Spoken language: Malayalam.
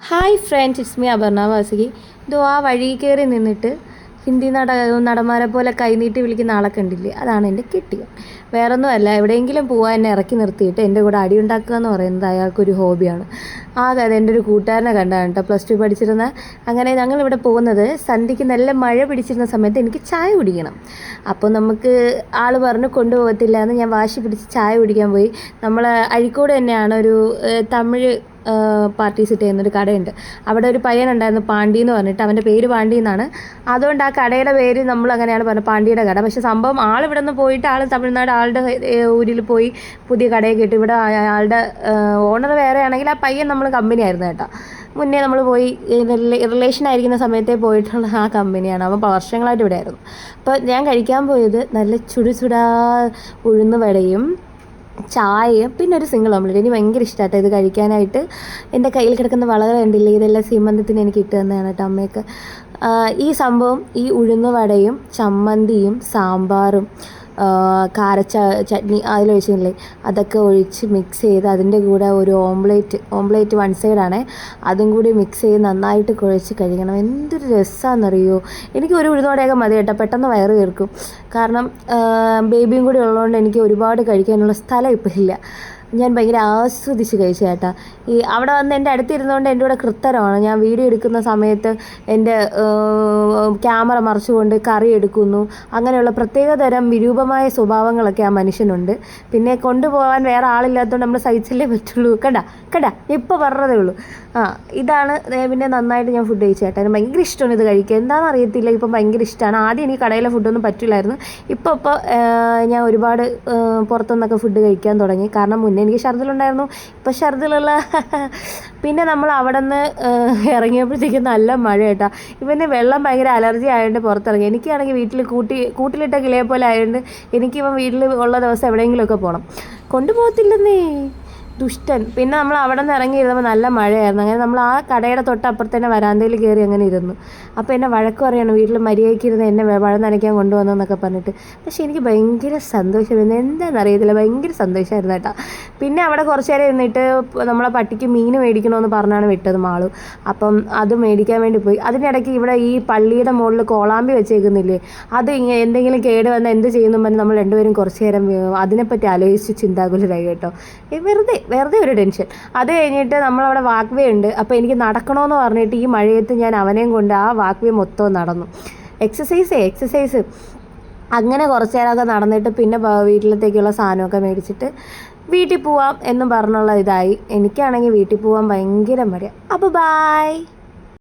Hi friends, it's me Aparna Vasuki. ഇതോ ആ വഴി കയറി നിന്നിട്ട് ഹിന്ദി നടന്മാരെ പോലെ കൈനീട്ടി വിളിക്കുന്ന ആളെ കണ്ടില്ലേ? അതാണ് എൻ്റെ കെട്ടിയവൻ. വേറൊന്നുമല്ല, എവിടെയെങ്കിലും പോകാൻ എന്നെ ഇറക്കി നിർത്തിയിട്ട് എൻ്റെ കൂടെ അടി ഉണ്ടാക്കുക എന്ന് പറയുന്നത് അയാൾക്കൊരു ഹോബിയാണ്. അതെ, എൻ്റെ ഒരു കൂട്ടുകാരനെ കണ്ടാണ് കേട്ടോ, +2 പഠിച്ചിരുന്ന. അങ്ങനെ ഞങ്ങളിവിടെ പോകുന്നത് സന്ധ്യയ്ക്ക് നല്ല മഴ പിടിച്ചിരുന്ന സമയത്ത് എനിക്ക് ചായ കുടിക്കണം. അപ്പോൾ നമുക്ക് ആൾ പറഞ്ഞു കൊണ്ടുപോകത്തില്ല എന്ന്. ഞാൻ വാശി പിടിച്ച് ചായ കുടിക്കാൻ പോയി. നമ്മൾ അഴീക്കോട് തന്നെയാണ് ഒരു തമിഴ് പാർട്ടീസിട്ട് ചെയ്യുന്നൊരു കടയുണ്ട്. അവിടെ ഒരു പയ്യനുണ്ടായിരുന്നു, പാണ്ടി എന്ന് പറഞ്ഞിട്ട്. അവൻ്റെ പേര് പാണ്ടി എന്നാണ്. അതുകൊണ്ട് ആ കടയുടെ പേര് നമ്മൾ അങ്ങനെയാണ് പറഞ്ഞത്, പാണ്ടിയുടെ കട. പക്ഷേ സംഭവം ഇവിടെ നിന്ന് പോയിട്ട് ആൾ തമിഴ്നാട് ആളുടെ ഊരിൽ പോയി പുതിയ കടയൊക്കെ ഇട്ട്. ഇവിടെ ആളുടെ ഓണർ വേറെ ആണെങ്കിൽ ആ പയ്യൻ നമ്മൾ കമ്പനി ആയിരുന്നു കേട്ടോ. മുന്നേ നമ്മൾ പോയി റിലേഷൻ ആയിരിക്കുന്ന സമയത്തേ പോയിട്ടുള്ള ആ കമ്പനിയാണ്. അവൻ വർഷങ്ങളായിട്ട് ഇവിടെ ആയിരുന്നു. അപ്പോൾ ഞാൻ കഴിക്കാൻ പോയത് നല്ല ചുടുചുടാ ഉഴുന്ന് വടയും ചായയും പിന്നെ ഒരു സിംഗിൾ ഓംലെറ്റ്. എനിക്ക് ഭയങ്കര ഇഷ്ടമായിട്ട് ഇത് കഴിക്കാനായിട്ട്. എൻ്റെ കയ്യിൽ കിടക്കുന്ന വളകൾ കണ്ടില്ലേ, ഇതെല്ലാം സീമന്തത്തിന് എനിക്ക് ഇട്ട് തന്നതാണ് കേട്ടോ അമ്മയൊക്കെ. ഈ സംഭവം, ഈ ഉഴുന്ന് വടയും ചമ്മന്തിയും സാമ്പാറും ചട്നി അതിലൊഴിച്ചില്ലേ, അതൊക്കെ ഒഴിച്ച് മിക്സ് ചെയ്ത് അതിൻ്റെ കൂടെ ഒരു ഓംലേറ്റ് 1 സൈഡാണേ, അതും കൂടി മിക്സ് ചെയ്ത് നന്നായിട്ട് കുഴച്ച് കഴിക്കണം. എന്തൊരു രസമാണെന്നറിയോ. എനിക്ക് ഒരു ഉഴുന്നോടെയൊക്കെ മതി കേട്ടോ, പെട്ടെന്ന് വയറ് വീർക്കും. കാരണം ബേബിയും കൂടി ഉള്ളതുകൊണ്ട് എനിക്ക് ഒരുപാട് കഴിക്കാനുള്ള സ്ഥലം ഇപ്പം ഇല്ല. ഞാൻ ഭയങ്കര ആസ്വദിച്ച് കഴിച്ചു കേട്ടോ. അവിടെ വന്ന് എൻ്റെ അടുത്തിരുന്നുകൊണ്ട് എൻ്റെ കൂടെ കൃത്തരമാണ്. ഞാൻ വീഡിയോ എടുക്കുന്ന സമയത്ത് എൻ്റെ ക്യാമറ മറിച്ചുകൊണ്ട് കറി എടുക്കുന്നു. അങ്ങനെയുള്ള പ്രത്യേകതരം വിരൂപമായ സ്വഭാവങ്ങളൊക്കെ ആ മനുഷ്യനുണ്ട്. പിന്നെ കൊണ്ടുപോകാൻ വേറെ ആളില്ലാത്തതുകൊണ്ട് നമ്മൾ സഹിച്ചല്ലേ പറ്റുള്ളൂ. കണ്ടാ ഇപ്പോൾ പറഞ്ഞതേ ഉള്ളൂ. ഇതാണ്. പിന്നെ നന്നായിട്ട് ഞാൻ ഫുഡ് കഴിച്ചു കേട്ടോ. എനിക്ക് ഭയങ്കര ഇഷ്ടമാണ് ഇത് കഴിക്കുക. എന്താണെന്ന് അറിയത്തില്ല, ഇപ്പം ഭയങ്കര ഇഷ്ടമാണ്. ആദ്യം എനിക്ക് കടയിലെ ഫുഡൊന്നും പറ്റില്ലായിരുന്നു. ഇപ്പോൾ ഞാൻ ഒരുപാട് പുറത്തുനിന്നൊക്കെ ഫുഡ് കഴിക്കാൻ തുടങ്ങി. കാരണം മുന്നേ എനിക്ക് ഛർദിലുണ്ടായിരുന്നു, ഇപ്പോൾ ഛർദിലുള്ള. പിന്നെ നമ്മൾ അവിടെ നിന്ന് ഇറങ്ങിയപ്പോഴത്തേക്കും നല്ല മഴ കേട്ടോ. ഇവന് വെള്ളം ഭയങ്കര അലർജി ആയതുകൊണ്ട് പുറത്തിറങ്ങി. എനിക്കാണെങ്കിൽ വീട്ടിൽ കൂട്ടിലിട്ട കിളിയെ പോലെ ആയതുകൊണ്ട് എനിക്കിപ്പം വീട്ടിൽ ഉള്ള ദിവസം എവിടെയെങ്കിലുമൊക്കെ പോകണം. കൊണ്ടുപോകത്തില്ലെന്നേ, ദുഷ്ടൻ. പിന്നെ നമ്മൾ അവിടെ നിന്ന് ഇറങ്ങിയിരുന്നപ്പോൾ നല്ല മഴയായിരുന്നു. അങ്ങനെ നമ്മൾ ആ കടയുടെ തൊട്ടപ്പുറത്ത് തന്നെ വരാന്തയിൽ കയറി അങ്ങനെ ഇരുന്നു. അപ്പോൾ എന്നെ വഴക്ക് പറയാണ്, വീട്ടിൽ മര്യാദയ്ക്ക് ഇരുന്ന് എന്നെ മഴ നനയ്ക്കാൻ കൊണ്ടുവന്നതെന്നൊക്കെ പറഞ്ഞിട്ട്. പക്ഷേ എനിക്ക് ഭയങ്കര സന്തോഷമായിരുന്നു. എന്താണെന്നറിയത്തില്ല, ഭയങ്കര സന്തോഷമായിരുന്നു കേട്ടോ. പിന്നെ അവിടെ കുറച്ച് നേരം ഇരുന്നിട്ട് നമ്മളെ പട്ടിക്ക് മീൻ മേടിക്കണമെന്ന് പറഞ്ഞാണ് വിട്ടത് മാളു. അപ്പം അത് മേടിക്കാൻ വേണ്ടി പോയി. അതിനിടയ്ക്ക് ഇവിടെ ഈ പള്ളിയുടെ മുകളിൽ കോളാമ്പി വെച്ചേക്കുന്നില്ലേ, അത് എന്തെങ്കിലും കേട് വന്നാൽ എന്ത് ചെയ്യുന്നു പറഞ്ഞ് നമ്മൾ രണ്ടുപേരും കുറച്ച് നേരം അതിനെപ്പറ്റി ആലോചിച്ച് ചിന്താകുലരായി കേട്ടോ. വെറുതെ ഒരു ടെൻഷൻ. അത് കഴിഞ്ഞിട്ട് നമ്മളവിടെ വാക്ക് വേ ഉണ്ട്. അപ്പോൾ എനിക്ക് നടക്കണമെന്ന് പറഞ്ഞിട്ട് ഈ മഴയത്ത് ഞാൻ അവനെയും കൊണ്ട് ആ വാക്ക് വേ മൊത്തം നടന്നു. എക്സസൈസ്. അങ്ങനെ കുറച്ച് നേരമൊക്കെ നടന്നിട്ട് പിന്നെ വീട്ടിലത്തേക്കുള്ള സാധനമൊക്കെ മേടിച്ചിട്ട് വീട്ടിൽ പോവാം എന്നും പറഞ്ഞുള്ള ഇതായി. എനിക്കാണെങ്കിൽ വീട്ടിൽ പോകാൻ ഭയങ്കര മടിയാണ്. അപ്പോൾ ബായ്.